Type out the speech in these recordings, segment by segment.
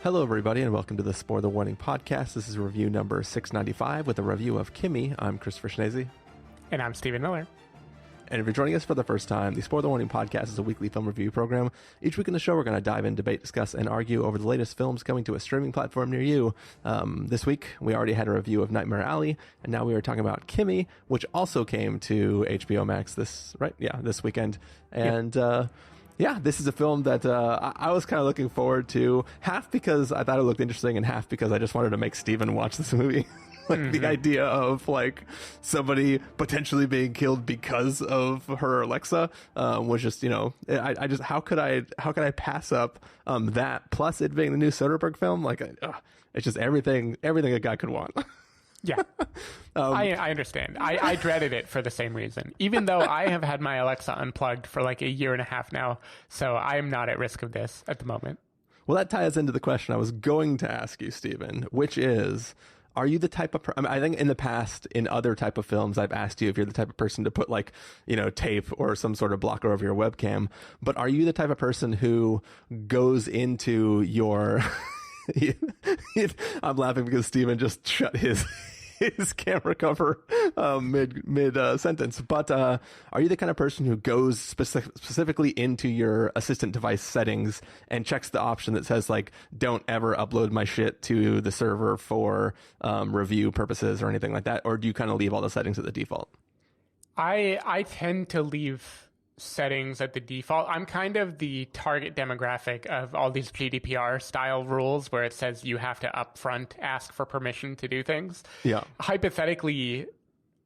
Hello, everybody, and welcome to the Spoiler Warning Podcast. This is review number 695 with a review of Kimi. I'm Christopher Schnese. And I'm Steven Miller. And if you're joining us for the first time, the Spoiler Warning Podcast is a weekly film review program. Each week in the show, we're going to dive in, debate, discuss, and argue over the latest films coming to a streaming platform near you. This week, we already had a review of Nightmare Alley, and now we are talking about Kimi, which also came to HBO Max this weekend. And, yeah, this is a film that I was kind of looking forward to, half because I thought it looked interesting and half because I just wanted to make Steven watch this movie. The idea of somebody potentially being killed because of her Alexa was just, I just how could I pass up that, plus it being the new Soderbergh film? It's just everything a guy could want. Yeah, I understand. I dreaded it for the same reason, even though I have had my Alexa unplugged for like a year and a half now. So I am not at risk of this at the moment. Well, that ties into the question I was going to ask you, Steven, which is, are you the type of I think in the past, in other type of films, I've asked you if you're the type of person to put tape or some sort of blocker over your webcam. But are you the type of person who goes into your I'm laughing because Steven just shut his camera cover mid sentence. But are you the kind of person who goes specifically into your assistant device settings and checks the option that says don't ever upload my shit to the server for review purposes or anything like that? Or do you kind of leave all the settings at the default? I tend to leave settings at the default. I'm kind of the target demographic of all these GDPR style rules where it says you have to upfront ask for permission to do things. Yeah. Hypothetically,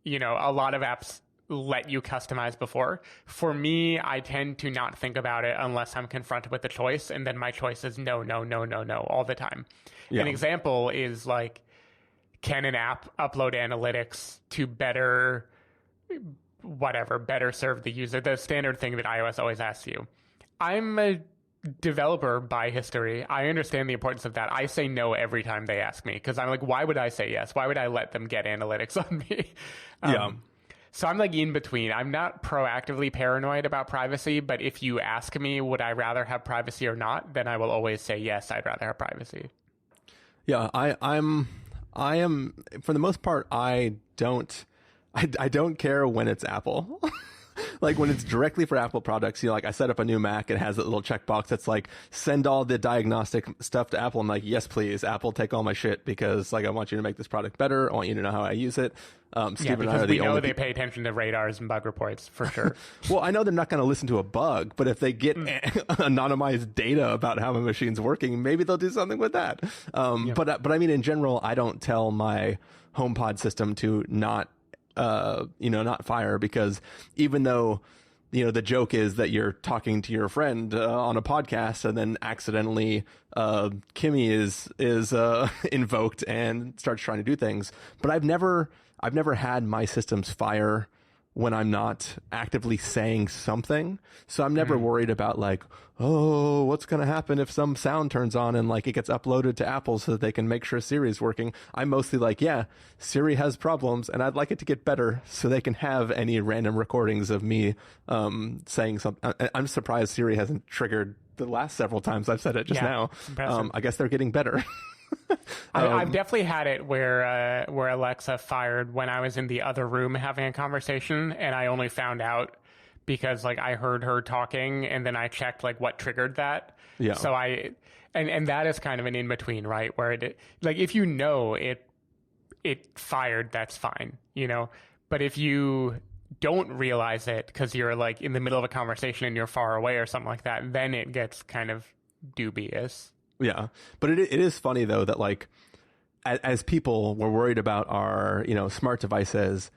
a lot of apps let you customize before. For me, I tend to not think about it unless I'm confronted with a choice, and then my choice is no all the time. Yeah. An example is can an app upload analytics to better serve the user? The standard thing that iOS always asks you. I'm a developer by history. I understand the importance of that. I say no every time they ask me because I'm why would I say yes? Why would I let them get analytics on me? So I'm in between. I'm not proactively paranoid about privacy, but if you ask me, would I rather have privacy or not? Then I will always say yes, I'd rather have privacy. Yeah, I am, for the most part, I don't care when it's Apple. When it's directly for Apple products, I set up a new Mac, it has that little checkbox that's send all the diagnostic stuff to Apple. I'm yes, please, Apple, take all my shit because I want you to make this product better. I want you to know how I use it. Steve and I are the only they pay attention to radars and bug reports for sure. Well, I know they're not going to listen to a bug, but if they get anonymized data about how my machine's working, maybe they'll do something with that. But I mean, in general, I don't tell my HomePod system to not fire, because even though, the joke is that you're talking to your friend on a podcast and then accidentally Kimi is invoked and starts trying to do things. But I've never had my systems fire when I'm not actively saying something. So I'm never worried about what's going to happen if some sound turns on and it gets uploaded to Apple so that they can make sure Siri's working. I'm mostly Siri has problems and I'd like it to get better so they can have any random recordings of me saying something. I'm surprised Siri hasn't triggered the last several times I've said it just now. I guess they're getting better. I've definitely had it where Alexa fired when I was in the other room having a conversation, and I only found out because I heard her talking, and then I checked what triggered that. Yeah. So and that is kind of an in between, right? Where it if it fired, that's fine, But if you don't realize it because you're in the middle of a conversation and you're far away or something like that, then it gets kind of dubious. Yeah. But it is funny, though, that as people, we're worried about our, smart devices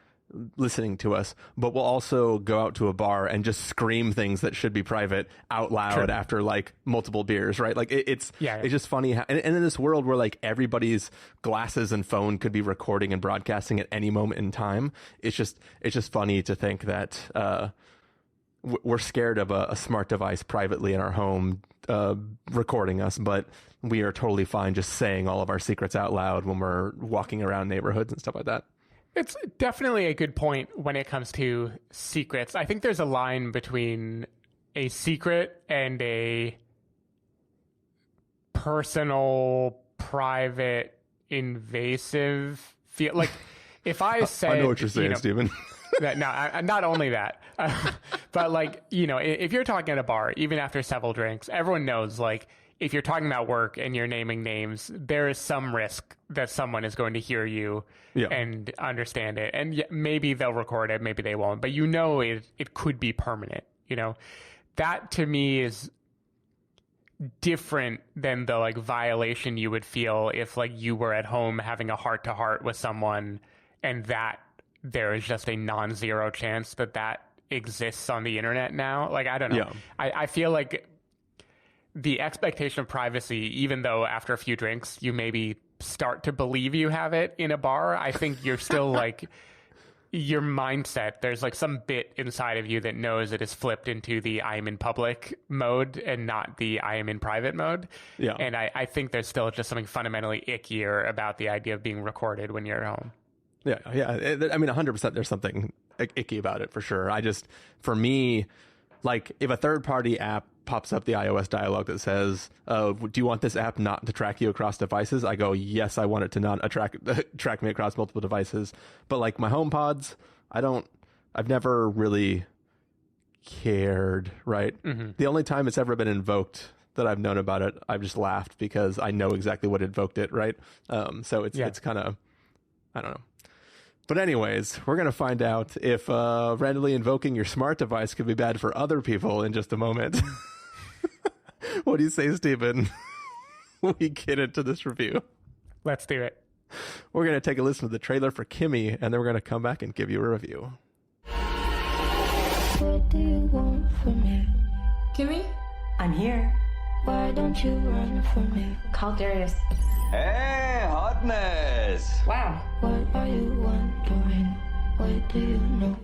listening to us, but we'll also go out to a bar and just scream things that should be private out loud after multiple beers, right? It's just funny how, and in this world where everybody's glasses and phone could be recording and broadcasting at any moment in time, it's just funny to think that we're scared of a smart device privately in our home recording us, but we are totally fine just saying all of our secrets out loud when we're walking around neighborhoods and stuff like that. It's definitely a good point when it comes to secrets. I think there's a line between a secret and a personal, private, invasive feel. Like if I said, I know what you're saying, Steven. Not only that, but like, if you're talking at a bar, even after several drinks, everyone knows, like, if you're talking about work and you're naming names, there is some risk that someone is going to hear you and understand it. And maybe they'll record it, maybe they won't, but it could be permanent. That to me is different than the like violation you would feel if like you were at home having a heart to heart with someone and that there is just a non-zero chance that exists on the internet now. Like, I don't know. Yeah. I feel like the expectation of privacy, even though after a few drinks you maybe start to believe you have it in a bar, I think you're still like, your mindset, there's like some bit inside of you that knows it is flipped into the I am in public mode and not the I am in private mode. Yeah. And I think there's still just something fundamentally ickier about the idea of being recorded when you're at home. Yeah. I mean, 100% there's something icky about it for sure. For me, like if a third party app pops up the iOS dialog that says, do you want this app not to track you across devices? I go, yes, I want it to not track me across multiple devices. But like my HomePods, I've never really cared, right? Mm-hmm. The only time it's ever been invoked that I've known about it, I've just laughed because I know exactly what invoked it, right? So it's kind of, I don't know. But anyways, we're going to find out if randomly invoking your smart device could be bad for other people in just a moment. What do you say, Steven? We get into this review. Let's do it. We're going to take a listen to the trailer for Kimi, and then we're going to come back and give you a review. What do you want from me? Kimi? I'm here. Why don't you run from me? Call Darius. Hey, hotness! Wow. What are you wondering? What do you know?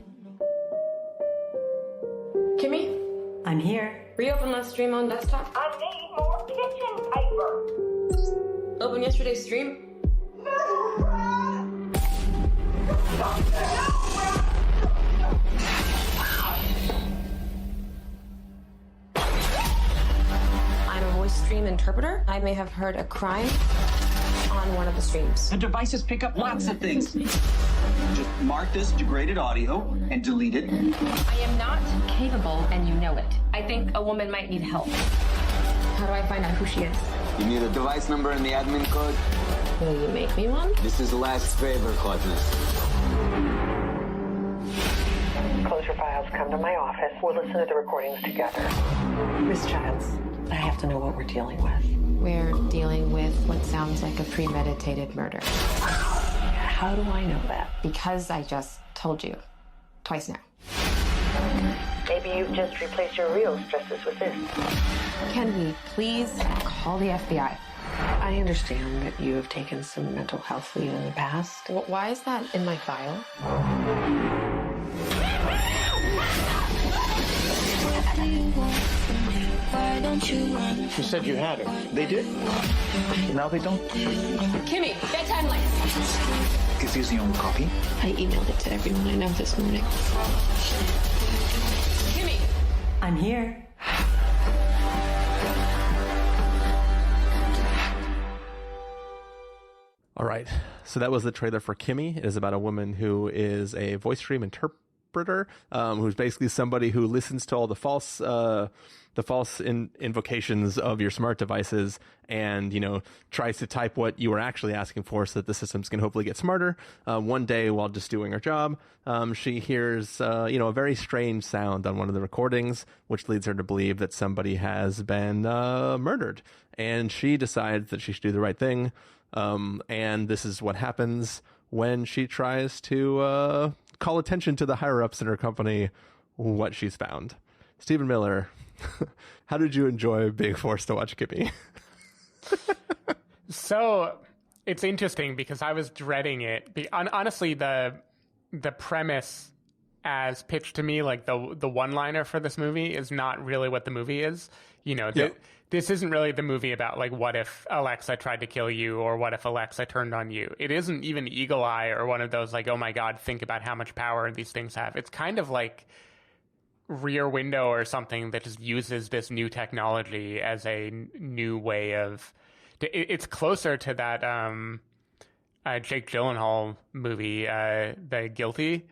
Kimi? I'm here. Reopen last stream on desktop. I need more kitchen paper. Open yesterday's stream. I'm a voice stream interpreter. I may have heard a crime on one of the streams. The devices pick up lots of things. Just mark this degraded audio and delete it. I am not capable, and you know it. I think a woman might need help. How do I find out who she is? You need a device number and the admin code. Will you make me one? This is the last favor, hotness. Close your files, come to my office. We'll listen to the recordings together. Miss Childs, I have to know what we're dealing with. We're dealing with what sounds like a premeditated murder. How do I know that? Because I just told you. Twice now. Maybe you've just replaced your real stresses with this. Can we please call the FBI? I understand that you have taken some mental health leave in the past. Why is that in my file? Why don't you run? You said you had her. They did. Now they don't. Kimi, bedtime lights. Is this the only copy? I emailed it to everyone I know this morning. Kimi. I'm here. All right. So that was the trailer for Kimi. It is about a woman who is a voice stream interpreter, who's basically somebody who listens to all the false invocations of your smart devices and, tries to type what you were actually asking for so that the systems can hopefully get smarter. One day while just doing her job, she hears, a very strange sound on one of the recordings, which leads her to believe that somebody has been murdered. And she decides that she should do the right thing. And this is what happens when she tries to call attention to the higher-ups in her company, what she's found. Steven Miller, how did you enjoy being forced to watch Kimi? So it's interesting because I was dreading it. Honestly, the premise as pitched to me, like the one-liner for this movie is not really what the movie is. This isn't really the movie about, like, what if Alexa tried to kill you or what if Alexa turned on you. It isn't even Eagle Eye or one of those, like, oh, my God, think about how much power these things have. It's kind of like Rear Window or something that just uses this new technology as a new way of It's closer to that Jake Gyllenhaal movie, The Guilty,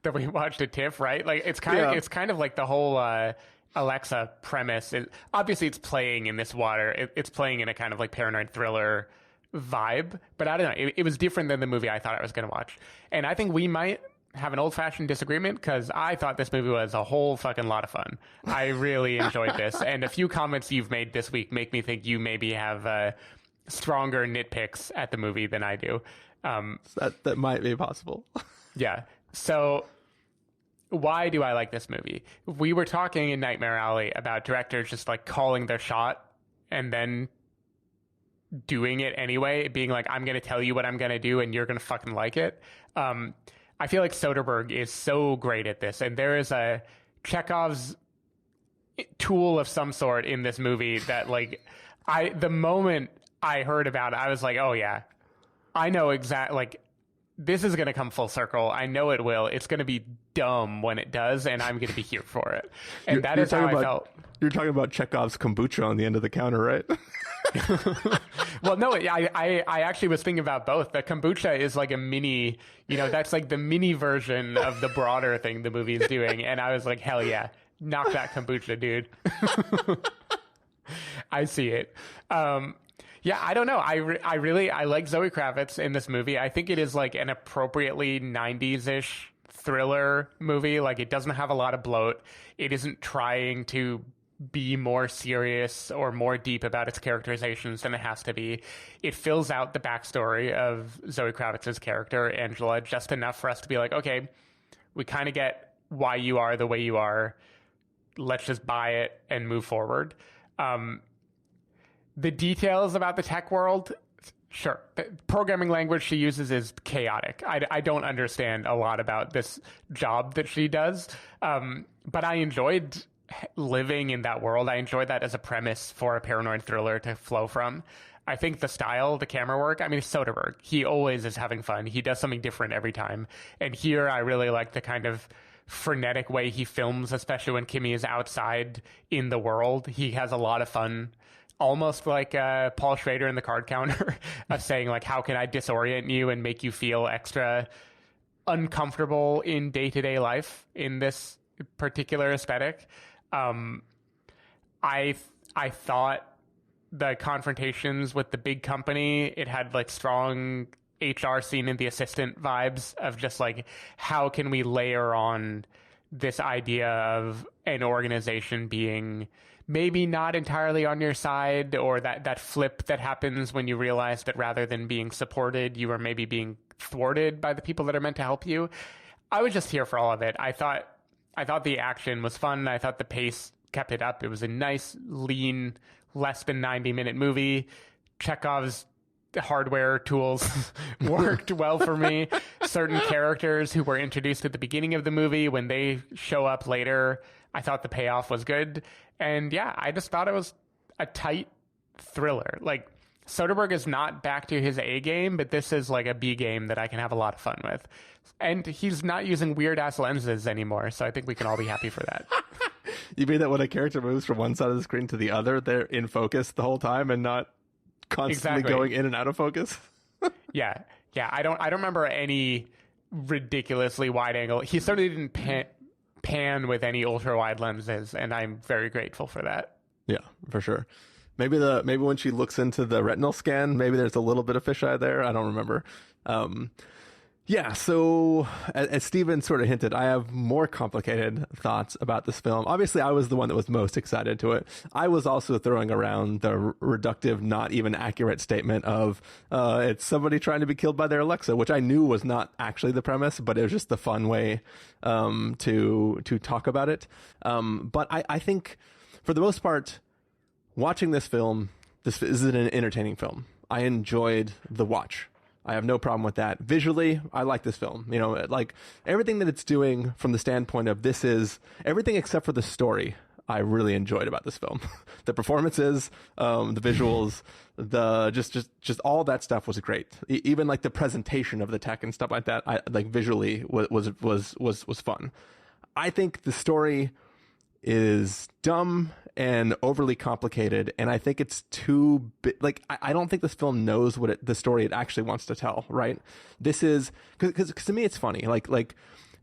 that we watched at TIFF, right? Like it's kind of like the whole Alexa premise. Obviously, it's playing in this water. It's playing in a kind of like paranoid thriller vibe, but I don't know. It was different than the movie I thought I was going to watch, and I think we might have an old-fashioned disagreement because I thought this movie was a whole fucking lot of fun. I really enjoyed this, and a few comments you've made this week make me think you maybe have stronger nitpicks at the movie than I do. That might be possible. Yeah. So why do I like this movie? We were talking in Nightmare Alley about directors just like calling their shot and then doing it anyway, being like, I'm going to tell you what I'm going to do and you're going to fucking like it. I feel like Soderbergh is so great at this, and there is a Chekhov's tool of some sort in this movie that like the moment I heard about it, I was like, oh yeah, I know exactly, like, this is going to come full circle. I know it will. It's going to be dumb when it does, and I'm going to be here for it. And that is how I felt. You're talking about Chekhov's kombucha on the end of the counter, right? Well, no, I actually was thinking about both. The kombucha is like a mini, that's like the mini version of the broader thing the movie is doing. And I was like, hell yeah, knock that kombucha, dude. I see it. Yeah, I don't know. I like Zoë Kravitz in this movie. I think it is like an appropriately 90s-ish thriller movie. Like, it doesn't have a lot of bloat. It isn't trying to be more serious or more deep about its characterizations than it has to be. It fills out the backstory of Zoë Kravitz's character, Angela, just enough for us to be like, okay, we kind of get why you are the way you are. Let's just buy it and move forward. The details about the tech world, sure. The programming language she uses is chaotic. I don't understand a lot about this job that she does, but I enjoyed living in that world. I enjoyed that as a premise for a paranoid thriller to flow from. I think the style, the camera work, I mean, Soderbergh, he always is having fun. He does something different every time. And here I really like the kind of frenetic way he films, especially when Kimi is outside in the world. He has a lot of fun. Almost like Paul Schrader in The Card Counter of saying, like, how can I disorient you and make you feel extra uncomfortable in day-to-day life in this particular aesthetic. I thought the confrontations with the big company, it had like strong HR scene and the assistant vibes of just like, how can we layer on this idea of an organization being maybe not entirely on your side, or that flip that happens when you realize that rather than being supported, you are maybe being thwarted by the people that are meant to help you. I was just here for all of it. I thought the action was fun. I thought the pace kept it up. It was a nice, lean, less than 90-minute movie. Chekhov's hardware tools worked well for me. Certain characters who were introduced at the beginning of the movie, when they show up later, I thought the payoff was good. And yeah, I just thought it was a tight thriller. Like, Soderbergh is not back to his A game, but this is like a B game that I can have a lot of fun with. And he's not using weird-ass lenses anymore, so I think we can all be happy for that. You mean that when a character moves from one side of the screen to the other, they're in focus the whole time and not constantly going in and out of focus? Yeah. I don't remember any ridiculously wide angle. He certainly didn't pan with any ultra-wide lenses, and I'm very grateful for that. Yeah, for sure. Maybe when she looks into the retinal scan, maybe there's a little bit of fisheye there. I don't remember. Yeah, so as Steven sort of hinted, I have more complicated thoughts about this film. Obviously, I was the one that was most excited to it. I was also throwing around the reductive, not even accurate statement of it's somebody trying to be killed by their Alexa, which I knew was not actually the premise, but it was just the fun way to talk about it. But I think, for the most part, watching this film, this is an entertaining film. I enjoyed the watch. I have no problem with that. Visually, I like this film. You know, like everything that it's doing from the standpoint of this is everything except for the story. I really enjoyed about this film. The performances, the visuals, the just all that stuff was great. Even like the presentation of the tech and stuff like that, I like visually was fun. I think the story is dumb and overly complicated, and I think it's too like I don't think this film knows what the story it actually wants to tell. Right? This is because to me it's funny. Like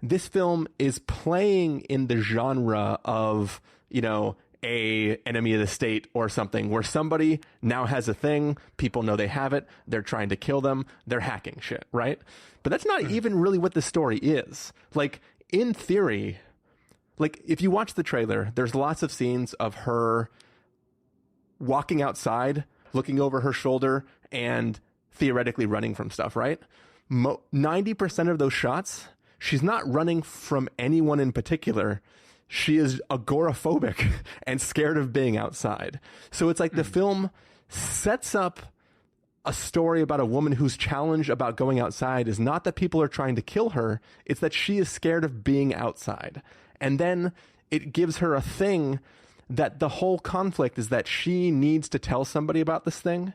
this film is playing in the genre of, you know, a enemy of the state or something, where somebody now has a thing, people know they have it, they're trying to kill them, they're hacking shit, right? But that's not even really what the story is. Like, in theory, like, if you watch the trailer, there's lots of scenes of her walking outside, looking over her shoulder, and theoretically running from stuff, right? 90% of those shots, she's not running from anyone in particular. She is agoraphobic and scared of being outside. So it's like the film sets up a story about a woman whose challenge about going outside is not that people are trying to kill her, it's that she is scared of being outside. And then it gives her a thing that the whole conflict is that she needs to tell somebody about this thing,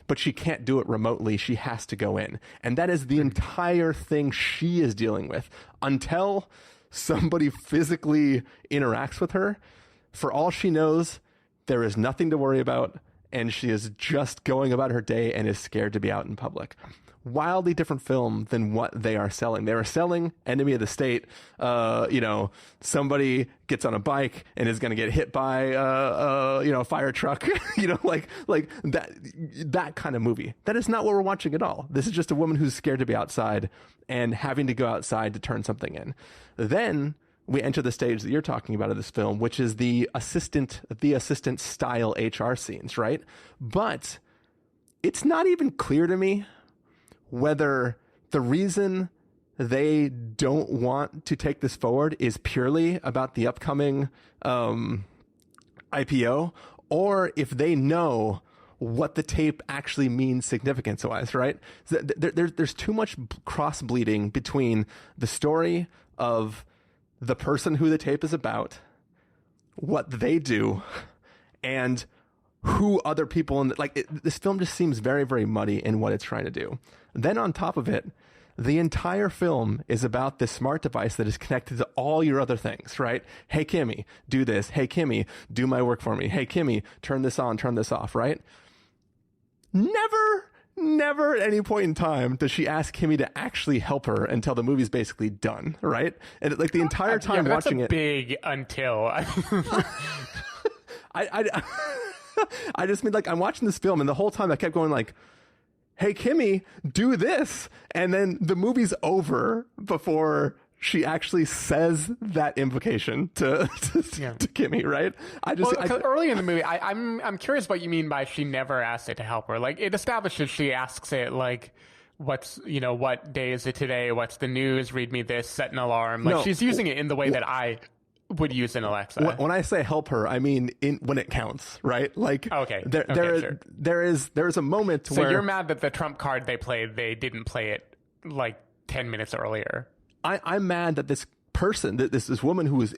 but she can't do it remotely. She has to go in. And that is the entire thing she is dealing with until somebody physically interacts with her. For all she knows, there is nothing to worry about, and she is just going about her day and is scared to be out in public. Wildly different film than what they are selling. They are selling enemy of the state. You know, somebody gets on a bike and is going to get hit by a fire truck. You know, like that kind of movie. That is not what we're watching at all. This is just a woman who's scared to be outside and having to go outside to turn something in. Then we enter the stage that you're talking about of this film, which is the assistant style HR scenes, right? But it's not even clear to me whether the reason they don't want to take this forward is purely about the upcoming IPO, or if they know what the tape actually means significance-wise, right? There's too much cross-bleeding between the story of the person who the tape is about, what they do, and who other people in this film just seems very, very muddy in what it's trying to do. Then on top of it, the entire film is about this smart device that is connected to all your other things, right? Hey, Kimi, do this. Hey, Kimi, do my work for me. Hey, Kimi, turn this on, turn this off, right? Never at any point in time does she ask Kimi to actually help her until the movie's basically done, right? And like the entire time watching it, big until I just mean, like, I'm watching this film and the whole time I kept going like, hey, Kimi, do this. And then the movie's over before she actually says that invocation to Kimi, right? Early in the movie, I'm curious what you mean by she never asked it to help her. Like, it establishes she asks it like, what day is it today? What's the news? Read me this, set an alarm. Like, she's using it in the way that I would use in Alexa. When I say help her, I mean when it counts, right? Like, there is a moment where... So you're mad that the trump card they played, they didn't play it like 10 minutes earlier. I'm mad that this person, that this woman who is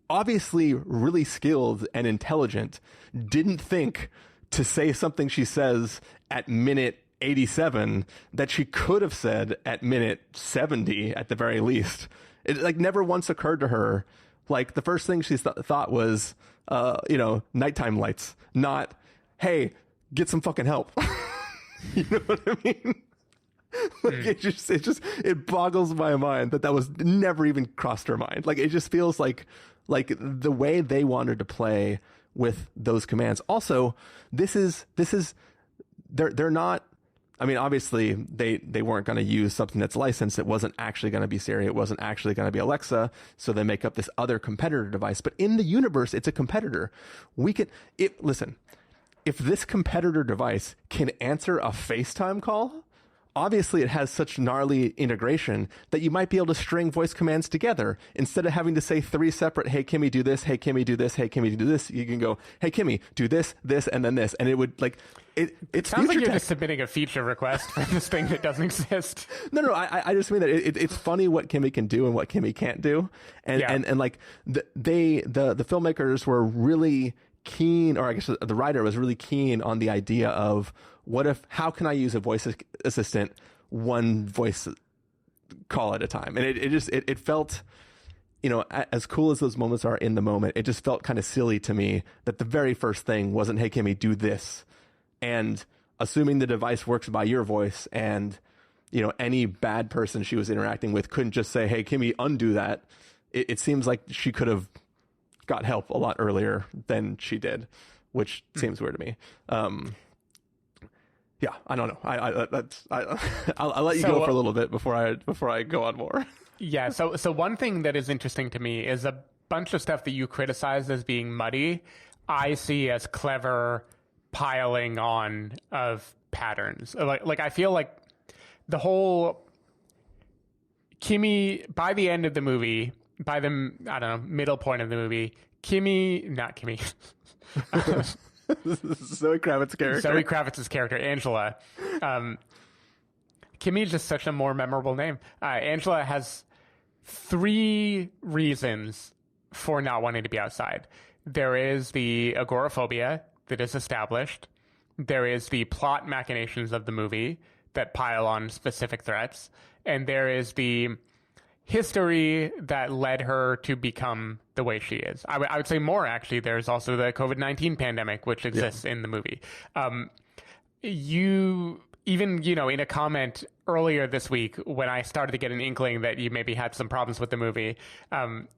obviously really skilled and intelligent, didn't think to say something she says at minute 87 that she could have said at minute 70 at the very least. It like never once occurred to her. Like, the first thing she thought was, nighttime lights, not, hey, get some fucking help. You know what I mean? Like, it boggles my mind that was never even crossed her mind. Like, it just feels like the way they wanted to play with those commands. Also, they're not, I mean, obviously they weren't going to use something that's licensed. It wasn't actually going to be Siri. It wasn't actually going to be Alexa. So they make up this other competitor device. But in the universe, it's a competitor. Listen, if this competitor device can answer a FaceTime call, obviously it has such gnarly integration that you might be able to string voice commands together. Instead of having to say 3 separate, hey, Kimi, do this, hey, Kimi, do this, hey, Kimi, do this, you can go, hey, Kimi, do this, this, and then this. And it would, like, it sounds like you're just submitting a feature request for this thing that doesn't exist. No, I just mean that it's funny what Kimi can do and what Kimi can't do. And like, the filmmakers were really keen, or I guess the writer was really keen on the idea of how can I use a voice assistant one voice call at a time? And it felt you know, as cool as those moments are in the moment, it just felt kind of silly to me that the very first thing wasn't, hey, Kimmy, do this. And assuming the device works by your voice, and, you know, any bad person she was interacting with couldn't just say, hey, Kimmy, undo that. It seems like she could have got help a lot earlier than she did, which seems weird to me. Yeah, I don't know. I'll let you go for a little bit before I go on more. Yeah. So one thing that is interesting to me is a bunch of stuff that you criticize as being muddy, I see as clever piling on of patterns. Like I feel like the whole Kimi, by the end of the movie, by the, I don't know, middle point of the movie, not Kimi. Zoë Kravitz's character, Angela. Kimi is just such a more memorable name. Angela has 3 reasons for not wanting to be outside. There is the agoraphobia that is established. There is the plot machinations of the movie that pile on specific threats. And there is the history that led her to become the way she is. I would say more, actually. There's also the COVID-19 pandemic, which exists in the movie. Even, you know, in a comment earlier this week, when I started to get an inkling that you maybe had some problems with the movie,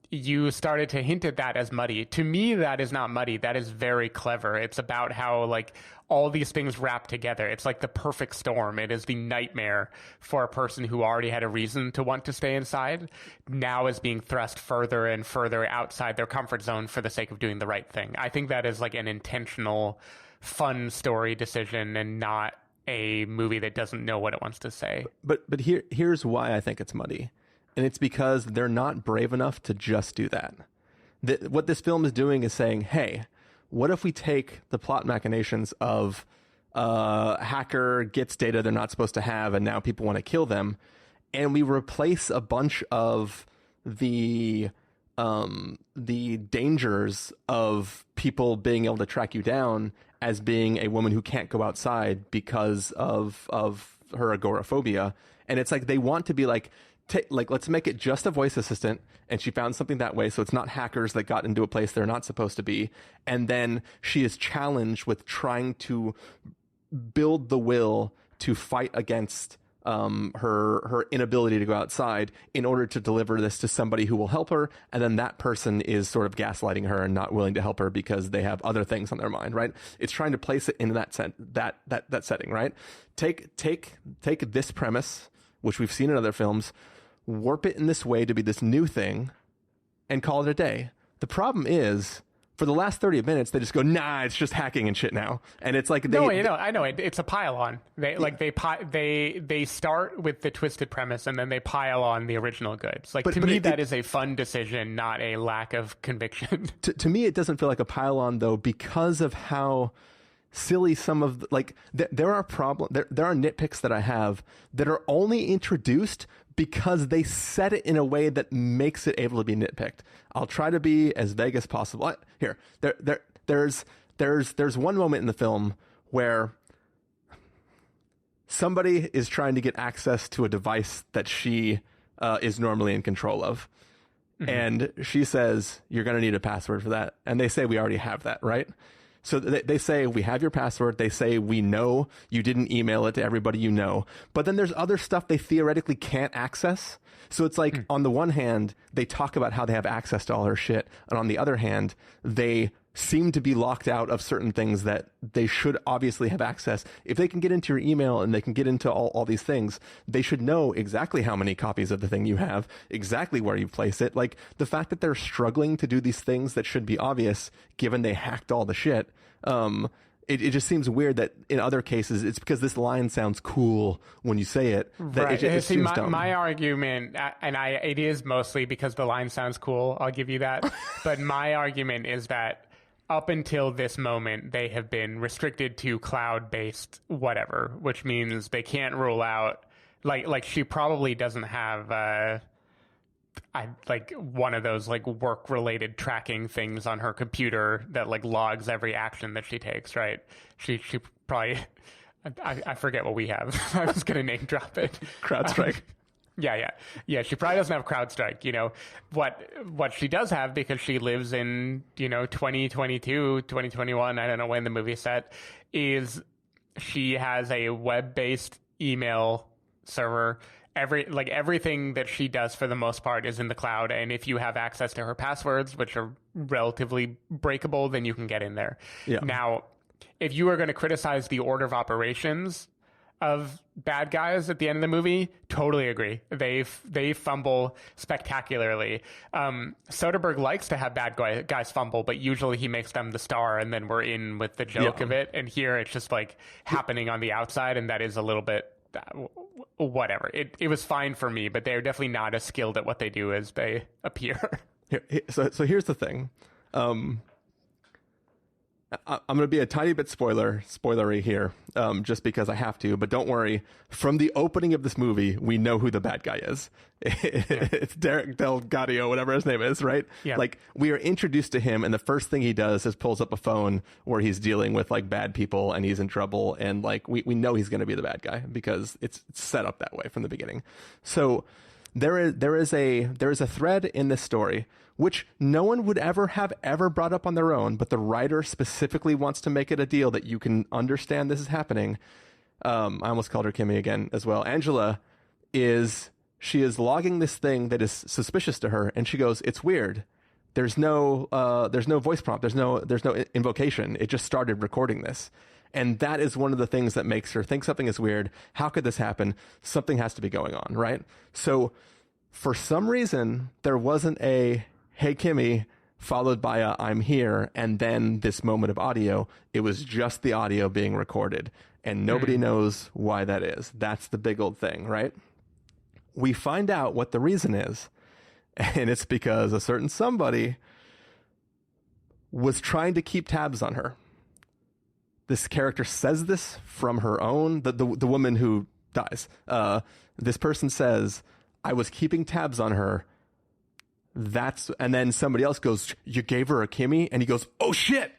you started to hint at that as muddy. To me, that is not muddy. That is very clever. It's about how, like, all these things wrap together. It's like the perfect storm. It is the nightmare for a person who already had a reason to want to stay inside, now is being thrust further and further outside their comfort zone for the sake of doing the right thing. I think that is like an intentional, fun story decision, and not a movie that doesn't know what it wants to say. But here's why I think it's muddy. And it's because they're not brave enough to just do that. What this film is doing is saying, hey, what if we take the plot machinations of hacker gets data they're not supposed to have, and now people want to kill them, and we replace a bunch of the dangers of people being able to track you down as being a woman who can't go outside because of her agoraphobia. And it's like they want to be like, let's make it just a voice assistant, and she found something that way, so it's not hackers that got into a place they're not supposed to be. And then she is challenged with trying to build the will to fight against her inability to go outside in order to deliver this to somebody who will help her, and then that person is sort of gaslighting her and not willing to help her because they have other things on their mind, right? It's trying to place it in that setting, right? Take this premise, which we've seen in other films, warp it in this way to be this new thing, and call it a day. The problem is, for the last 30 minutes, they just go, nah, it's just hacking and shit now. And it's like, I know. It's a pile on. They start with the twisted premise, and then they pile on the original goods. Like, that is a fun decision, not a lack of conviction. To me, it doesn't feel like a pile on, though, because of how silly some of there are nitpicks that I have that are only introduced because they set it in a way that makes it able to be nitpicked. I'll try to be as vague as possible. Here, there's one moment in the film where somebody is trying to get access to a device that she is normally in control of. Mm-hmm. And she says, you're going to need a password for that. And they say, we already have that, right? So they say, we have your password. They say, we know you didn't email it to everybody you know. But then there's other stuff they theoretically can't access. So it's like, on the one hand, they talk about how they have access to all her shit. And on the other hand, they seem to be locked out of certain things that they should obviously have access. If they can get into your email and they can get into all these things, they should know exactly how many copies of the thing you have, exactly where you place it. Like, the fact that they're struggling to do these things that should be obvious, given they hacked all the shit, it just seems weird that in other cases it's because this line sounds cool when you say it. That right. It seems dumb. My argument, and it is mostly because the line sounds cool, I'll give you that. But my argument is that up until this moment, they have been restricted to cloud-based whatever, which means they can't rule out, like she probably doesn't have one of those like work-related tracking things on her computer that like logs every action that she takes, right? She probably, I forget what we have. I was going to name drop it. CrowdStrike. Yeah. She probably doesn't have CrowdStrike. What she does have, because she lives in 2022, 2021. I don't know when the movie's set. Is she has a web-based email server. Everything that she does for the most part is in the cloud, and if you have access to her passwords, which are relatively breakable, then you can get in there. Yeah. Now, if you are going to criticize the order of operations of bad guys at the end of the movie, totally agree. They fumble spectacularly. Soderbergh likes to have bad guys fumble, but usually he makes them the star, and then we're in with the joke of it. And here it's just like happening on the outside, and that is a little bit whatever. It was fine for me, but they're definitely not as skilled at what they do as they appear. So here's the thing. I'm going to be a tiny bit spoilery here, just because I have to. But don't worry. From the opening of this movie, we know who the bad guy is. It's Derek Delgadio, whatever his name is, right? Yeah. Like, we are introduced to him, and the first thing he does is pulls up a phone where he's dealing with like bad people, and he's in trouble, and like we know he's going to be the bad guy because it's set up that way from the beginning. So there is a thread in this story which no one would ever brought up on their own, but the writer specifically wants to make it a deal that you can understand this is happening. I almost called her Kimi again as well. Angela is logging this thing that is suspicious to her, and she goes, "It's weird. There's no voice prompt. There's no invocation. It just started recording this." And that is one of the things that makes her think something is weird. How could this happen? Something has to be going on, right? So for some reason, there wasn't a "Hey, Kimi," followed by a "I'm here," and then this moment of audio. It was just the audio being recorded, and nobody knows why that is. That's the big old thing, right? We find out what the reason is, and it's because a certain somebody was trying to keep tabs on her. This character says this from her own, the woman who dies. This person says, "I was keeping tabs on her." And then somebody else goes, "You gave her a Kimi?" And he goes, "Oh shit,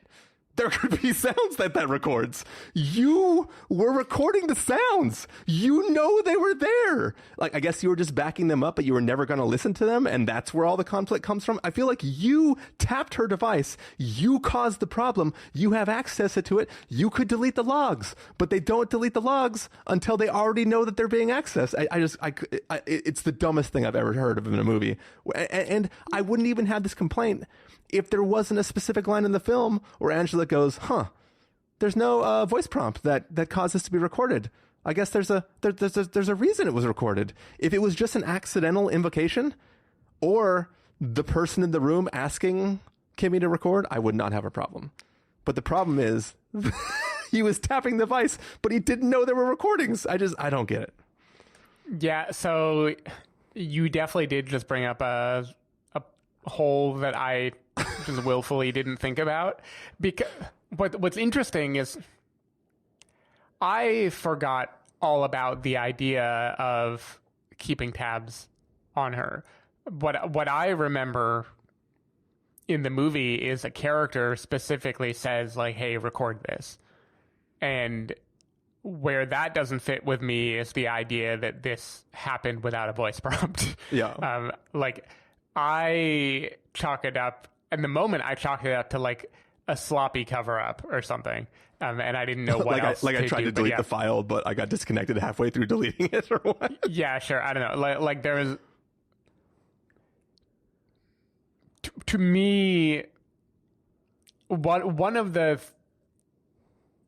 there could be sounds that records. You were recording the sounds. You know they were there. Like, I guess you were just backing them up, but you were never going to listen to them. And that's where all the conflict comes from. I feel like you tapped her device. You caused the problem. You have access to it. You could delete the logs, but they don't delete the logs until they already know that they're being accessed. It's the dumbest thing I've ever heard of in a movie. And I wouldn't even have this complaint if there wasn't a specific line in the film where Angela goes, there's no voice prompt that caused this to be recorded. I guess there's a reason it was recorded. If it was just an accidental invocation or the person in the room asking Kimi to record, I would not have a problem. But the problem is he was tapping the device, but he didn't know there were recordings. I don't get it. Yeah, so you definitely did just bring up a hole that I just willfully didn't think about. Because what's interesting is I forgot all about the idea of keeping tabs on her. What I remember in the movie is a character specifically says, like, "Hey, record this." And where that doesn't fit with me is the idea that this happened without a voice prompt. Yeah. I chalk it up, and the moment I chalked it up to like a sloppy cover up or something. And I didn't know what else I tried to delete the file, but I got disconnected halfway through deleting it or what? Yeah, sure. I don't know. Like there was, to me, one of the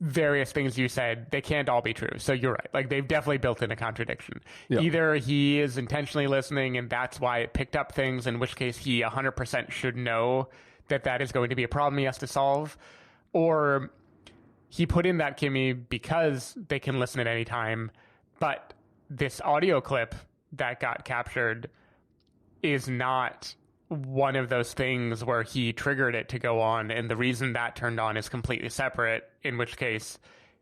various things you said, they can't all be true. So you're right. Like, they've definitely built in a contradiction. Yeah. Either he is intentionally listening and that's why it picked up things, in which case he 100% should know that is going to be a problem he has to solve, or he put in that Kimi because they can listen at any time, but this audio clip that got captured is not one of those things where he triggered it to go on, and the reason that turned on is completely separate, in which case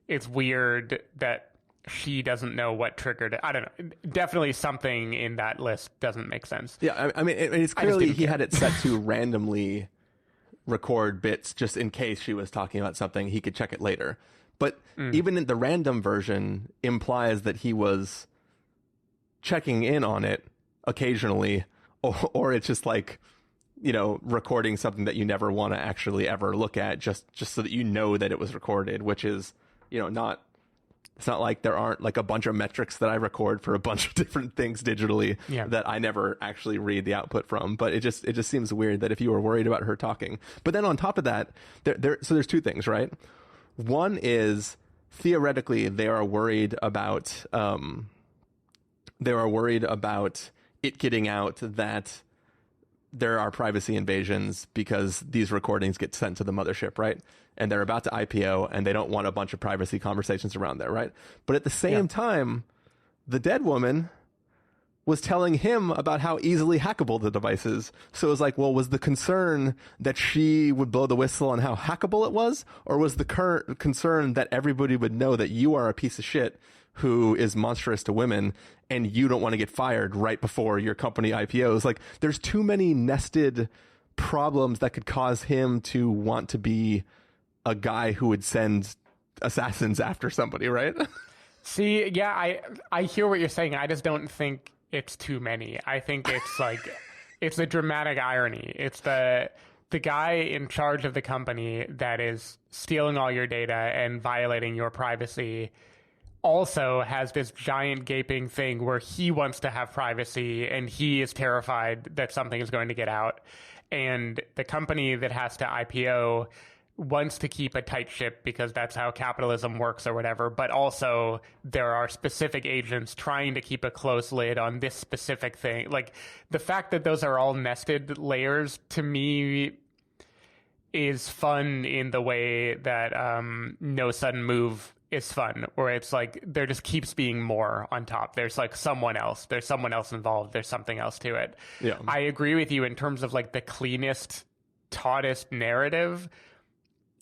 it's weird that she doesn't know what triggered it. I don't know. Definitely something in that list doesn't make sense. Yeah, I mean, it's clearly he had it set to randomly record bits just in case she was talking about something. He could check it later. But even in the random version implies that he was checking in on it occasionally, or it's just like, recording something that you never want to actually ever look at, just so that you know that it was recorded, which is, it's not like there aren't like a bunch of metrics that I record for a bunch of different things digitally that I never actually read the output from. But it just seems weird that if you were worried about her talking, but then on top of that, so there's two things, right? One is theoretically they are worried about it getting out that there are privacy invasions because these recordings get sent to the mothership, right? And they're about to IPO and they don't want a bunch of privacy conversations around there, right? But at the same time, the dead woman was telling him about how easily hackable the device is. So it was like, well, was the concern that she would blow the whistle on how hackable it was? Or was the current concern that everybody would know that you are a piece of shit who is monstrous to women and you don't want to get fired right before your company IPOs? Like, there's too many nested problems that could cause him to want to be a guy who would send assassins after somebody, right? See, yeah, I hear what you're saying. I just don't think it's too many. I think it's like, it's a dramatic irony. It's the guy in charge of the company that is stealing all your data and violating your privacy also has this giant gaping thing where he wants to have privacy and he is terrified that something is going to get out. And the company that has to IPO wants to keep a tight ship because that's how capitalism works or whatever. But also there are specific agents trying to keep a close lid on this specific thing. Like, the fact that those are all nested layers to me is fun in the way that No Sudden Move is fun, where it's like there just keeps being more on top. There's like there's someone else involved, there's something else to it. Yeah. I agree with you in terms of like the cleanest, tautest narrative.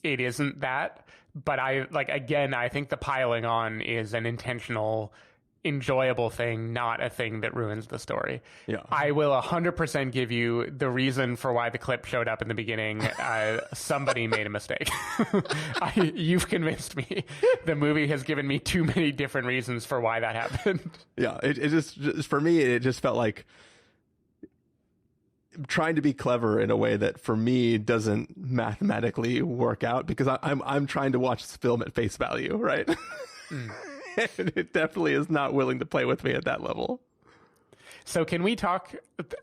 It isn't that, but I think the piling on is an intentional, enjoyable thing, not a thing that ruins the story. Yeah. I will 100% give you the reason for why the clip showed up in the beginning. Somebody made a mistake. You've convinced me. The movie has given me too many different reasons for why that happened. Yeah, it just for me, it just felt like trying to be clever in a way that for me doesn't mathematically work out, because I'm trying to watch this film at face value, right? And it definitely is not willing to play with me at that level. So can we talk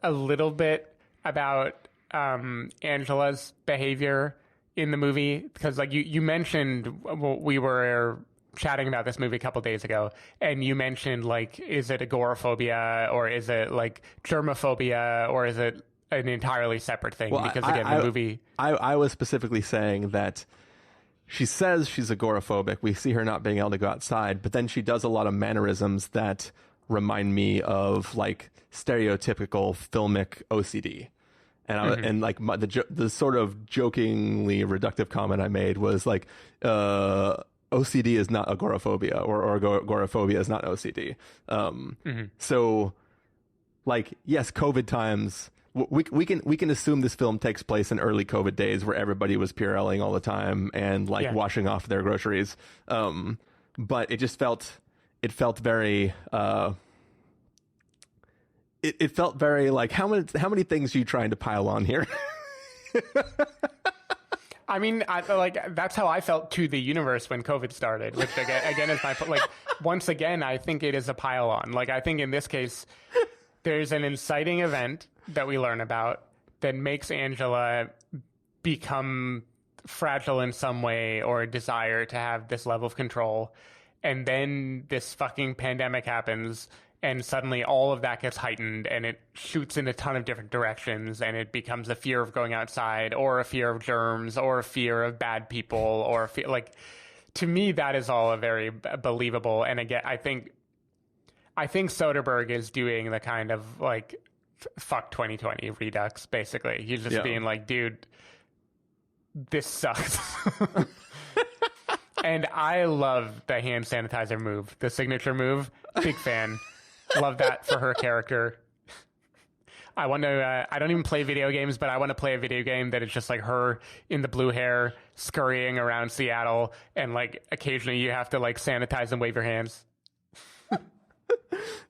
a little bit about Angela's behavior in the movie? Because like you mentioned, we were chatting about this movie a couple days ago, and you mentioned like, is it agoraphobia or is it like germophobia or is it an entirely separate thing? Well, because again, the movie... I was specifically saying that she says she's agoraphobic. We see her not being able to go outside, but then she does a lot of mannerisms that remind me of like stereotypical filmic OCD. And and like the sort of jokingly reductive comment I made was like, OCD is not agoraphobia, or agoraphobia is not OCD. So like, yes, COVID times... We can assume this film takes place in early COVID days where everybody was Purelling all the time and like washing off their groceries. But it just felt very it felt very like, how many things are you trying to pile on here? I mean, that's how I felt to the universe when COVID started, which again is my like, once again, I think it is a pile on. Like, I think in this case, there's an inciting event that we learn about that makes Angela become fragile in some way or desire to have this level of control. And then this fucking pandemic happens and suddenly all of that gets heightened and it shoots in a ton of different directions, and it becomes a fear of going outside or a fear of germs or a fear of bad people or a fear, like, to me, that is all a very believable. And again, I think Soderbergh is doing the kind of like fuck 2020 redux, basically. He's just being like, dude, this sucks. And I love the hand sanitizer move, the signature move. Big fan. Love that for her character. I want to, I don't even play video games, but I want to play a video game that is just like her in the blue hair scurrying around Seattle, and like occasionally you have to like sanitize and wave your hands.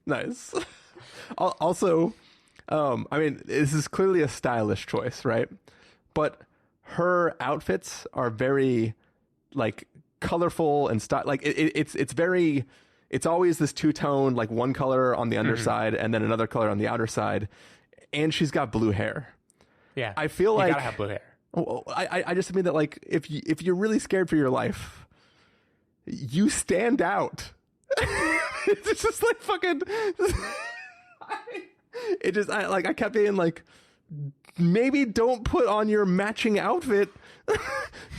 Nice. Also, I mean, this is clearly a stylish choice, right? But her outfits are very like colorful and like it's very. It's always this two-tone, like one color on the underside and then another color on the outer side, and she's got blue hair. Yeah, I feel like you gotta have blue hair. I just mean that like if you're really scared for your life, you stand out. It's just like fucking. I kept being like, maybe don't put on your matching outfit.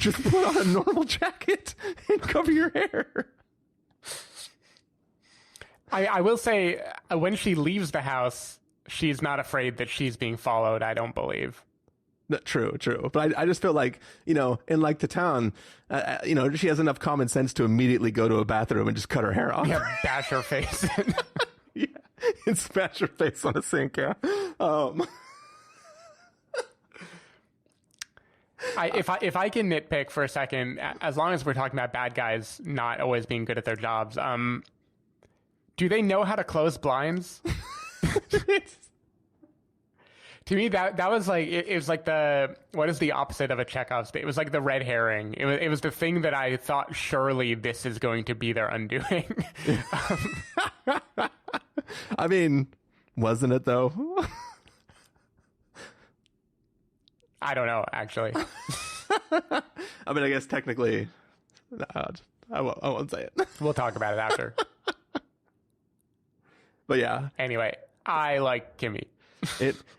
Just put on a normal jacket and cover your hair. I will say, when she leaves the house, she's not afraid that she's being followed, I don't believe. True. But I just feel like, in like the town, she has enough common sense to immediately go to a bathroom and just cut her hair off. Yeah, bash her face. Yeah, and smash her face on a sink, yeah. If I can nitpick for a second, as long as we're talking about bad guys not always being good at their jobs, do they know how to close blinds? To me, that was like, it was like what is the opposite of a Chekhov's state? It was like the red herring. It was the thing that I thought surely this is going to be their undoing. I mean, wasn't it though? I don't know, actually. I mean, I guess technically, I won't say it. We'll talk about it after. But yeah. Anyway, I like Kimi.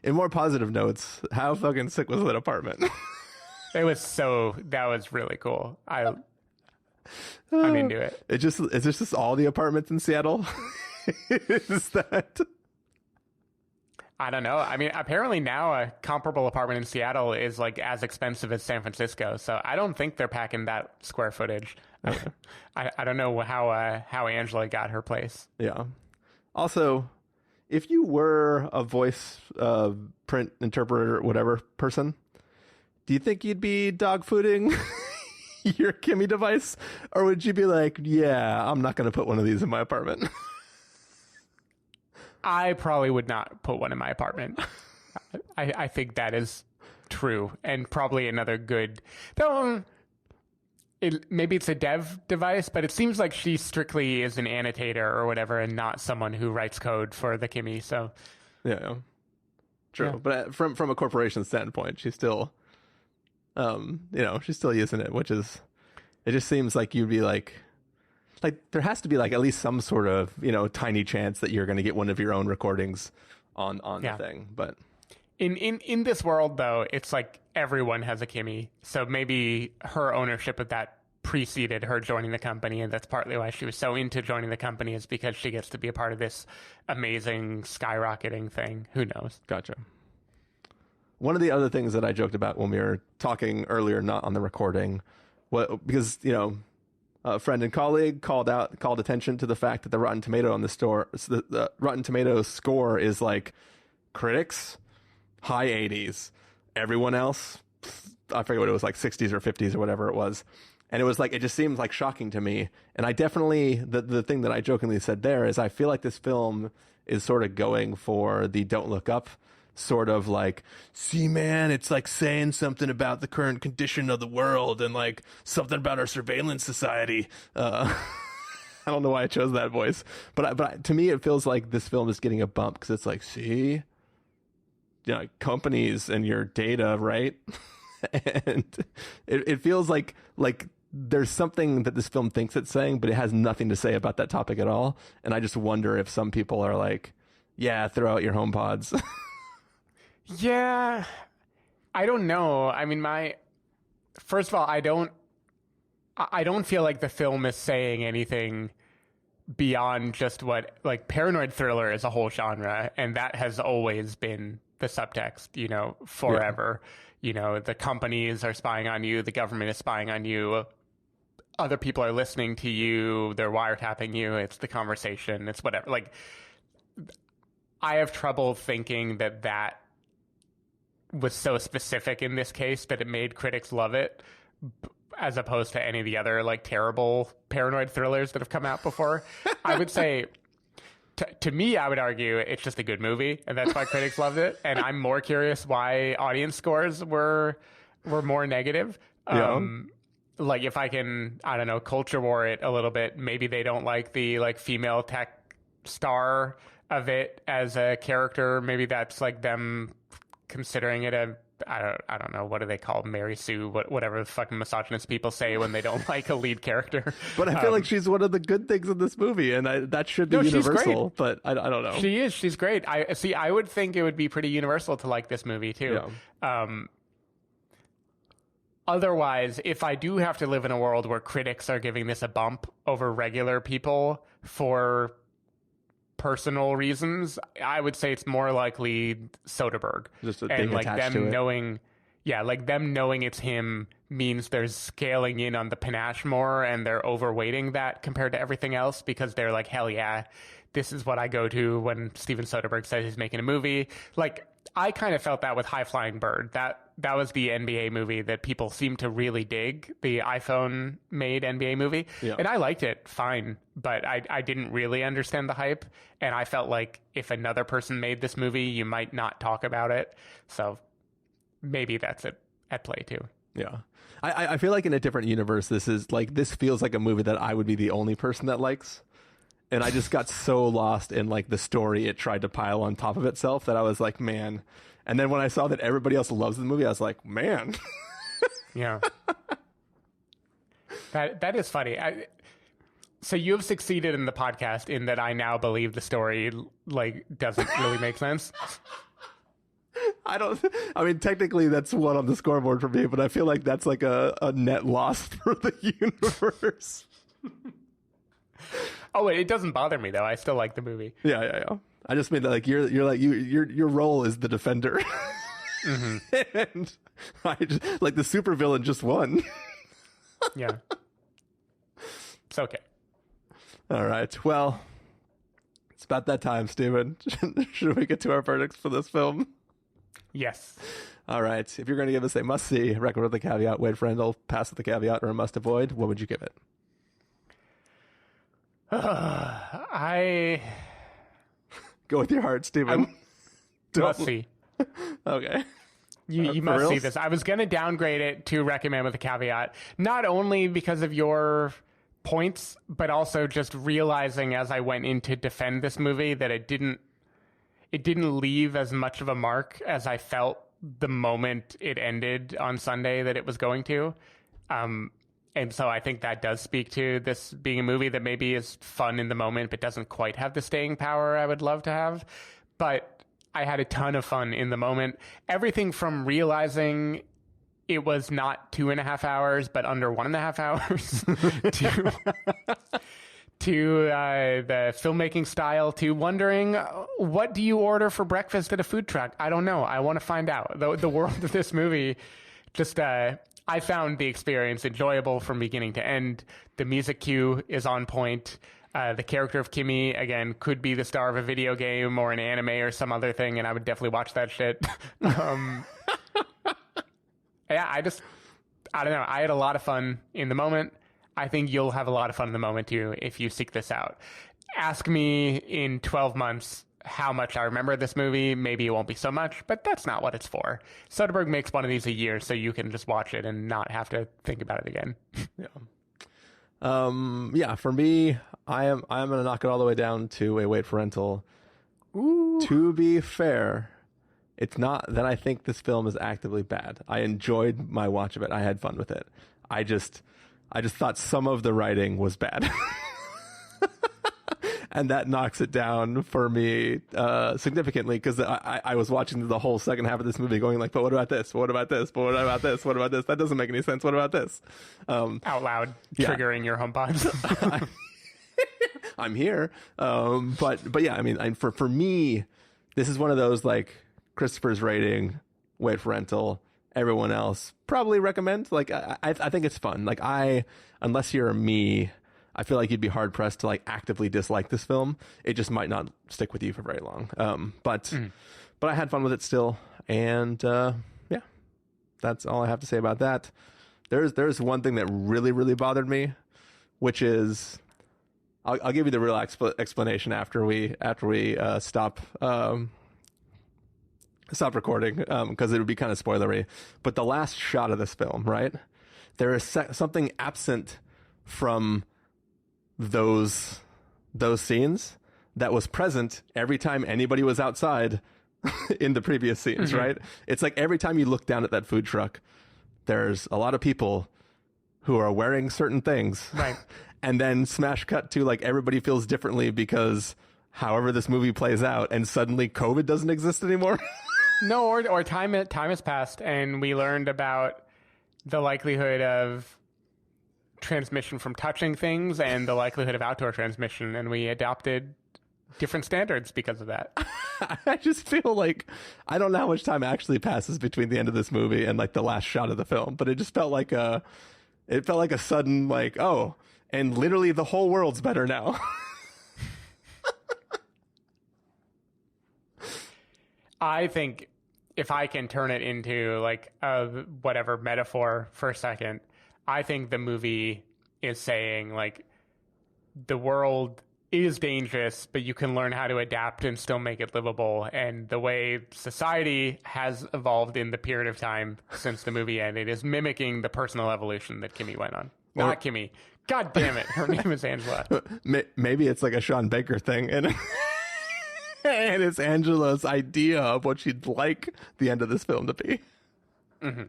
In more positive notes, how fucking sick was that apartment? That was really cool. I'm into it. Is this just all the apartments in Seattle? Is that? I don't know. I mean, apparently now a comparable apartment in Seattle is like as expensive as San Francisco. So I don't think they're packing that square footage. Okay. I don't know how Angela got her place. Yeah. Also, if you were a voice print interpreter, whatever person, do you think you'd be dog fooding your Kimi device? Or would you be like, yeah, I'm not going to put one of these in my apartment? I probably would not put one in my apartment. I think that is true, and probably another good. Though maybe it's a dev device, but it seems like she strictly is an annotator or whatever, and not someone who writes code for the Kimi. So, yeah, true. Yeah. But from a corporation standpoint, she's still, she's still using it, which is, it just seems like you'd be like there has to be like at least some sort of tiny chance that you're going to get one of your own recordings on the thing. But in this world though, it's like everyone has a Kimi, so maybe her ownership of that preceded her joining the company, and that's partly why she was so into joining the company, is because she gets to be a part of this amazing skyrocketing thing. Who knows? Gotcha. One of the other things that I joked about when we were talking earlier, not on the recording, because a friend and colleague called attention to the fact that the Rotten Tomato on the Rotten Tomatoes score is like critics high 80s, everyone else I forget what it was, like 60s or 50s or whatever it was, and it was like, it just seems like shocking to me. And I definitely, the thing that I jokingly said there is I feel like this film is sort of going for the Don't Look Up sort of like, see man, it's like saying something about the current condition of the world and like something about our surveillance society. I don't know why I chose that voice, but to me it feels like this film is getting a bump because it's like, see, companies and your data, right? And it feels like there's something that this film thinks it's saying, but it has nothing to say about that topic at all. And I just wonder if some people are like, yeah, throw out your HomePods. Yeah, I don't know. I mean, first of all, I don't feel like the film is saying anything beyond just what, like, paranoid thriller is a whole genre, and that has always been the subtext, forever. Yeah. The companies are spying on you, the government is spying on you, other people are listening to you, they're wiretapping you, it's the conversation, it's whatever. Like, I have trouble thinking that was so specific in this case that it made critics love it, as opposed to any of the other like terrible paranoid thrillers that have come out before. I would say to me, I would argue it's just a good movie, and that's why critics loved it. And I'm more curious why audience scores were more negative. Like if I can, I don't know, culture war it a little bit. Maybe they don't like the like female tech star of it as a character. Maybe that's like them considering it a, I don't know, what do they call Mary Sue, whatever the fucking misogynist people say when they don't like a lead character. But I feel like she's one of the good things in this movie, and that should be universal. But I don't know. She's great. I would think it would be pretty universal to like this movie too. Yeah. Otherwise, if I do have to live in a world where critics are giving this a bump over regular people for personal reasons, I would say it's more likely Soderbergh. Just a and thing like attached them to it. knowing, like them knowing it's him means they're scaling in on the panache more, and they're overweighting that compared to everything else because they're like, hell yeah, this is what I go to when Steven Soderbergh says he's making a movie. Like I kind of felt that with High Flying Bird. That was the NBA movie that people seem to really dig, the iPhone made NBA movie. Yeah. And I liked it fine, but I didn't really understand the hype. And I felt like if another person made this movie, you might not talk about it. So maybe that's it at play too. Yeah. I feel like in a different universe, this feels like a movie that I would be the only person that likes. And I just got so lost in like the story it tried to pile on top of itself that I was like, man. And then when I saw that everybody else loves the movie, I was like, man. Yeah. That is funny. So you have succeeded in the podcast in that I now believe the story like doesn't really make sense. I mean, technically that's one on the scoreboard for me, but I feel like that's like a net loss for the universe. Oh, wait, it doesn't bother me though. I still like the movie. Yeah. I just mean that like your role is the defender, and I just, like the supervillain just won. Yeah, it's okay. All right. Well, it's about that time, Steven. Should we get to our verdicts for this film? Yes. All right. If you're going to give us a must-see, recommend with the caveat, wait for Endel, pass with the caveat, or a must-avoid, what would you give it? I go with your heart, Steven. Must see. Okay. You must see this. I was going to downgrade it to recommend with a caveat, not only because of your points, but also just realizing as I went in to defend this movie that it didn't leave as much of a mark as I felt the moment it ended on Sunday that it was going to. And so I think that does speak to this being a movie that maybe is fun in the moment, but doesn't quite have the staying power I would love to have. But I had a ton of fun in the moment. Everything from realizing it was not 2.5 hours, but under 1.5 hours to the filmmaking style, to wondering, what do you order for breakfast at a food truck? I don't know. I want to find out. The world of this movie just... I found the experience enjoyable from beginning to end. The music cue is on point. The character of Kimi, again, could be the star of a video game or an anime or some other thing, and I would definitely watch that shit. Yeah, I don't know. I had a lot of fun in the moment. I think you'll have a lot of fun in the moment, too, if you seek this out. Ask me in 12 months how much I remember this movie. Maybe it won't be so much, but that's not what it's for. Soderbergh makes one of these a year, so you can just watch it and not have to think about it again. Yeah. For me, I'm gonna knock it all the way down to a wait for rental. Ooh. To be fair, it's not that I think this film is actively bad. I enjoyed my watch of it. I had fun with it. I just thought some of the writing was bad. And that knocks it down for me significantly, because I was watching the whole second half of this movie going like, but what about this? What about this? But what about this? What about this? That doesn't make any sense. What about this? Out loud, triggering your HomePods. I'm here. But yeah, I mean, for me, this is one of those like Christopher's rating, wait for rental. Everyone else probably recommend. Like, I think it's fun. Like unless you're me, I feel like you'd be hard pressed to like actively dislike this film. It just might not stick with you for very long. But I had fun with it still. And yeah, that's all I have to say about that. There's one thing that really, really bothered me, which is I'll give you the real explanation after we stop recording, because it would be kind of spoilery. But the last shot of this film, right? There is something absent from those scenes that was present every time anybody was outside in the previous scenes, right? It's like every time you look down at that food truck, there's a lot of people who are wearing certain things. Right. And then smash cut to like everybody feels differently because however this movie plays out, and suddenly COVID doesn't exist anymore. No, or time has passed and we learned about the likelihood of transmission from touching things and the likelihood of outdoor transmission, and we adopted different standards because of that. I just feel like I don't know how much time actually passes between the end of this movie and like the last shot of the film, but it just felt like a sudden like, oh, and literally the whole world's better now. I think if I can turn it into like a whatever metaphor for a second, I think the movie is saying like the world is dangerous, but you can learn how to adapt and still make it livable. And the way society has evolved in the period of time since the movie ended is mimicking the personal evolution that Kimi went on. Not Kimi. God damn it. Her name is Angela. Maybe it's like a Sean Baker thing. And and it's Angela's idea of what she'd like the end of this film to be. Mm-hmm.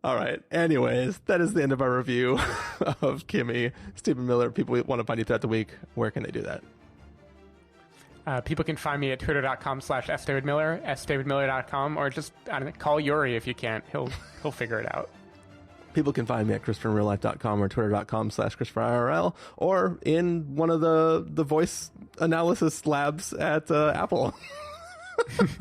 All right. Anyways, that is the end of our review of Kimi. Stephen Miller, people want to find you throughout the week. Where can they do that? People can find me at twitter.com/sdavidmiller, sdavidmiller.com, or just call Yuri if you can't. He'll figure it out. People can find me at ChristopherInRealLife.com or twitter.com/ChristopherIRL, or in one of the voice analysis labs at Apple. If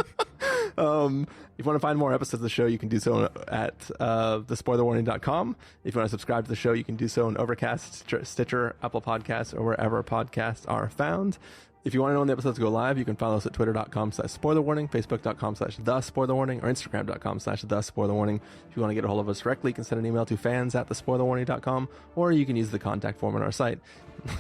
you want to find more episodes of the show, you can do so at thespoilerwarning.com. If you want to subscribe to the show, you can do so on Overcast, Stitcher, Apple Podcasts, or wherever podcasts are found. If you want to know when the episodes go live, you can follow us at twitter.com/spoilerwarning, facebook.com/thespoilerwarning, or instagram.com/thespoilerwarning. If you want to get a hold of us directly, you can send an email to fans@thespoilerwarning.com, or you can use the contact form on our site.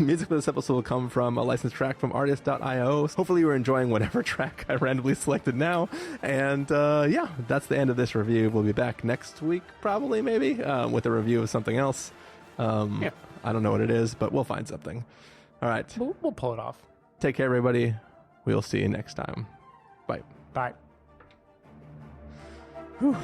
Music for this episode will come from a licensed track from artist.io. Hopefully you are enjoying whatever track I randomly selected now. And yeah, that's the end of this review. We'll be back next week, probably, maybe, with a review of something else. I don't know what it is, but we'll find something. All right. We'll pull it off. Take care, everybody. We'll see you next time. Bye. Bye. Whew.